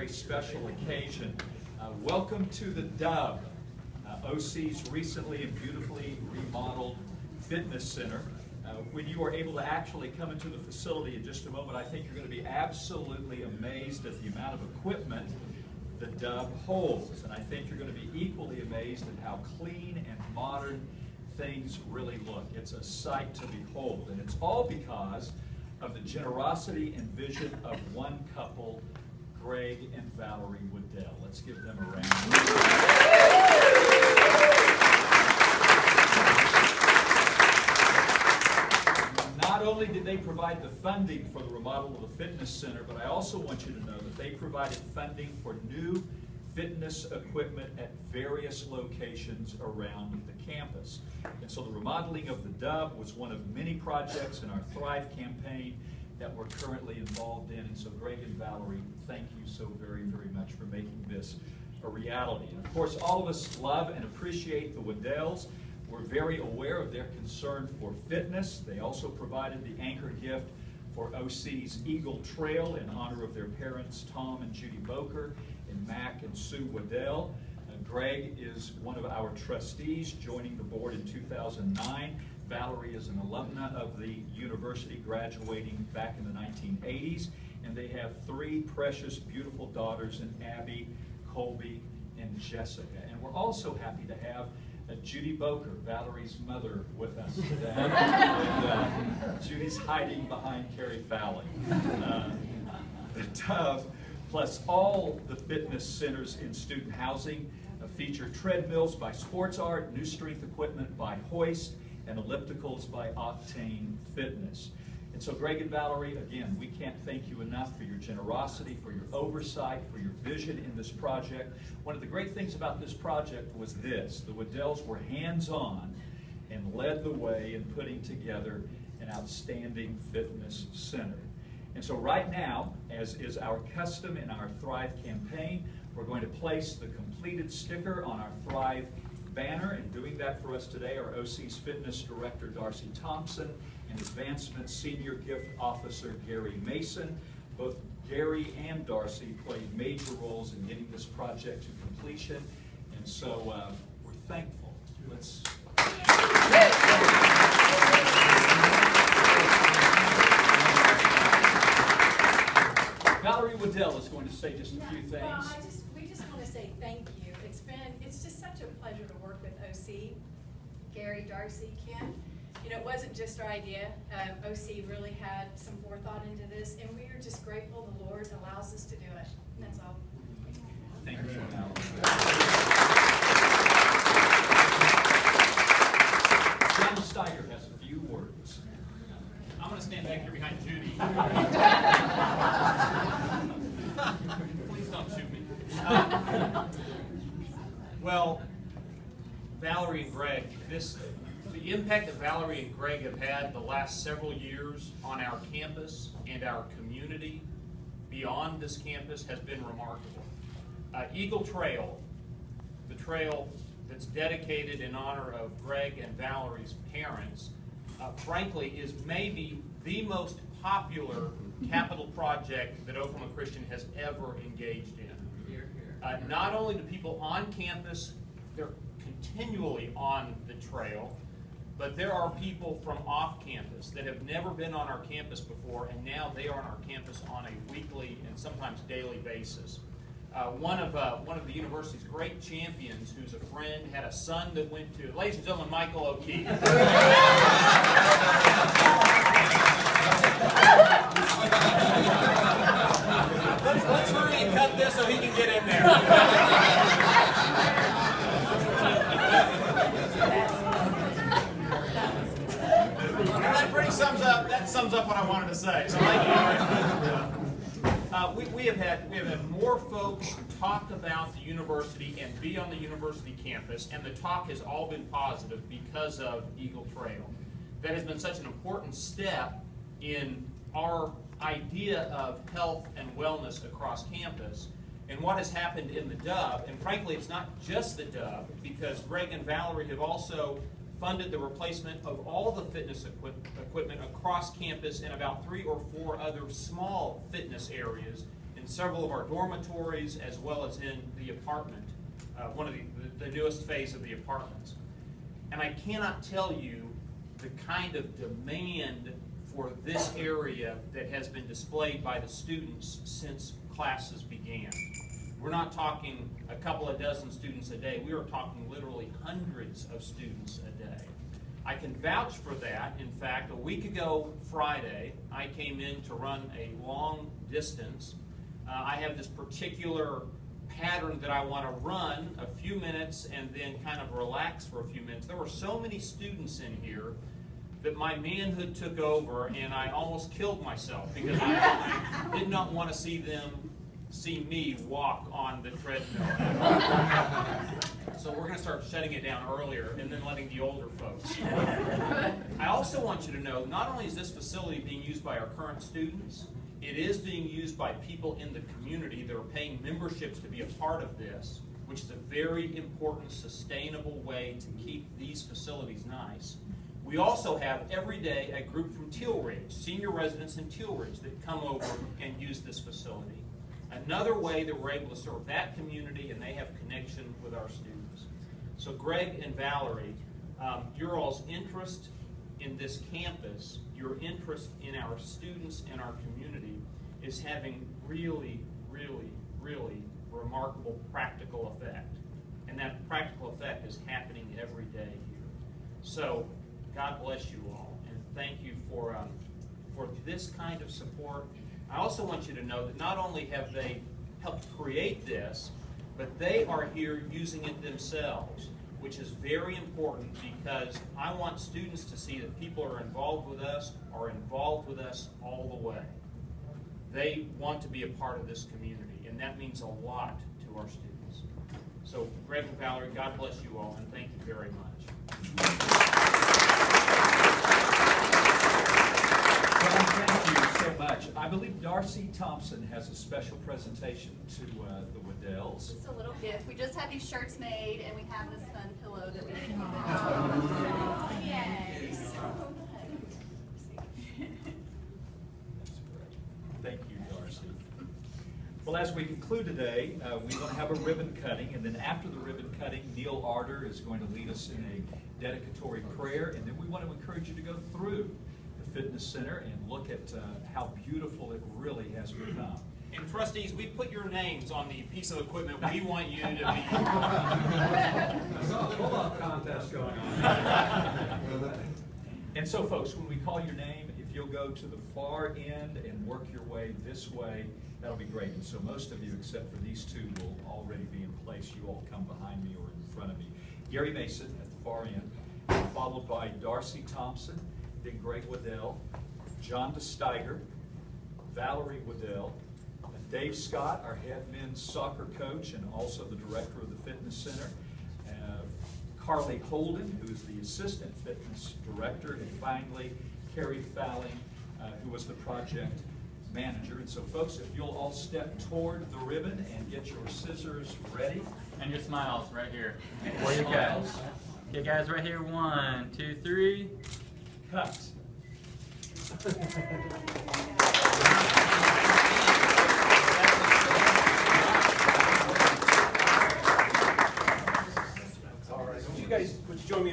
very special occasion. Welcome to the Dub, OC's recently and beautifully remodeled fitness center. When you are able to actually come into the facility in just a moment, I think you're going to be absolutely amazed at the amount of equipment the Dub holds. And I think you're going to be equally amazed at how clean and modern things really look. It's a sight to behold. And it's all because of the generosity and vision of one couple, Greg and Valerie Waddell. Let's give them a round. Not only did they provide the funding for the remodel of the fitness center, but I also want you to know that they provided funding for new fitness equipment at various locations around the campus. And so the remodeling of the Dub was one of many projects in our Thrive campaign that we're currently involved in. And so Greg and Valerie, thank you so very, very much for making this a reality. And of course, all of us love and appreciate the Waddells. We're very aware of their concern for fitness. They also provided the anchor gift for OC's Eagle Trail in honor of their parents, Tom and Judy Boker, and Mac and Sue Waddell. Greg is one of our trustees, joining the board in 2009. Valerie is an alumna of the university, graduating back in the 1980s. And they have three precious, beautiful daughters in Abby, Colby, and Jessica. And we're also happy to have Judy Boker, Valerie's mother, with us today. And, Judy's hiding behind Carrie Fallon. The Dub, plus all the fitness centers in student housing, feature treadmills by Sports Art, new strength equipment by Hoist, and ellipticals by Octane Fitness. And so Greg and Valerie, again, we can't thank you enough for your generosity, for your oversight, for your vision in this project. One of the great things about this project was this: the Waddells were hands-on and led the way in putting together an outstanding fitness center. And so right now, as is our custom in our Thrive campaign, we're going to place the completed sticker on our Thrive banner. And doing that for us today are OC's Fitness Director Darcy Thompson and Advancement Senior Gift Officer Gary Mason. Both Gary and Darcy played major roles in getting this project to completion. And so we're thankful. Let's... Valerie Waddell is going to say just a few things. Well, we just want to say thank you. It's just such a pleasure to work with OC, Gary, Darcy, Ken. You know, it wasn't just our idea. OC really had some forethought into this, and we are just grateful the Lord allows us to do it. And that's all. Thank you, Valerie. John Steiger has a few words. I'm going to stand back here behind Judy. Please don't shoot me. Well, Valerie and Greg, the impact that Valerie and Greg have had the last several years on our campus and our community beyond this campus has been remarkable. Eagle Trail, the trail that's dedicated in honor of Greg and Valerie's parents, frankly, is maybe the most popular capital project that Oklahoma Christian has ever engaged in. Not only do people on campus, they're continually on the trail, but there are people from off campus that have never been on our campus before, and now they are on our campus on a weekly and sometimes daily basis. One of the university's great champions, who's a friend, had a son that went to, ladies and gentlemen, Michael O'Keefe. Let's hurry and cut this so he can get in there. That sums up what I wanted to say. So we have had more folks talk about the university and be on the university campus, and the talk has all been positive because of Eagle Trail. That has been such an important step in our idea of health and wellness across campus. And what has happened in the Dub, and frankly it's not just the Dub, because Greg and Valerie have also funded the replacement of all the fitness equipment across campus in about 3 or 4 other small fitness areas in in several of our dormitories as well as in the apartment, one of the newest phase of the apartments. And I cannot tell you the kind of demand for this area that has been displayed by the students since classes began. We're not talking a couple of dozen students a day. We are talking literally hundreds of students a day. I can vouch for that. In fact, a week ago Friday, I came in to run a long distance. I have this particular pattern that I want to run a few minutes and then kind of relax for a few minutes. There were so many students in here that my manhood took over and I almost killed myself because I did not want to see me walk on the treadmill. So we're going to start shutting it down earlier and then letting the older folks. I also want you to know, not only is this facility being used by our current students, it is being used by people in the community that are paying memberships to be a part of this, which is a very important, sustainable way to keep these facilities nice. We also have every day a group from Teal Ridge, senior residents in Teal Ridge, that come over and use this facility. Another way that we're able to serve that community, and they have connection with our students. So Greg and Valerie, your all's interest in this campus, your interest in our students and our community is having really, really, really remarkable practical effect. And that practical effect is happening every day here. So God bless you all, and thank you for this kind of support. I also want you to know that not only have they helped create this, but they are here using it themselves, which is very important because I want students to see that people are involved with us all the way. They want to be a part of this community, and that means a lot to our students. So, Greg and Valerie, God bless you all, and thank you very much. Well, thank you so much. I believe Darcy Thompson has a special presentation to the Waddells. Just a little gift. We just had these shirts made, and we have this fun pillow that we can Oh, yes. Thank you, Darcy. Well, as we conclude today, we want to have a ribbon cutting, and then after the ribbon cutting, Neil Arter is going to lead us in a dedicatory prayer, and then we want to encourage you to go through the fitness center and look at how beautiful it really has become. And trustees, we put your names on the piece of equipment we want you to be. There's a pull-up contest going on. And so, folks, when we call your name, if you'll go to the far end and work your way this way, that'll be great. And so most of you, except for these two, will already be in place. You all come behind me or in front of me. Gary Mason at the far end, followed by Darcy Thompson, then Greg Waddell, John DeSteiger, Valerie Waddell, and Dave Scott, our head men's soccer coach and also the director of the fitness center, Carly Holden, who is the assistant fitness director, and finally Carrie Fowling, who was the project manager. And so, folks, if you'll all step toward the ribbon and get your scissors ready. And your smiles right here. For you guys. Okay, guys, right here. 1, 2, 3. Cut.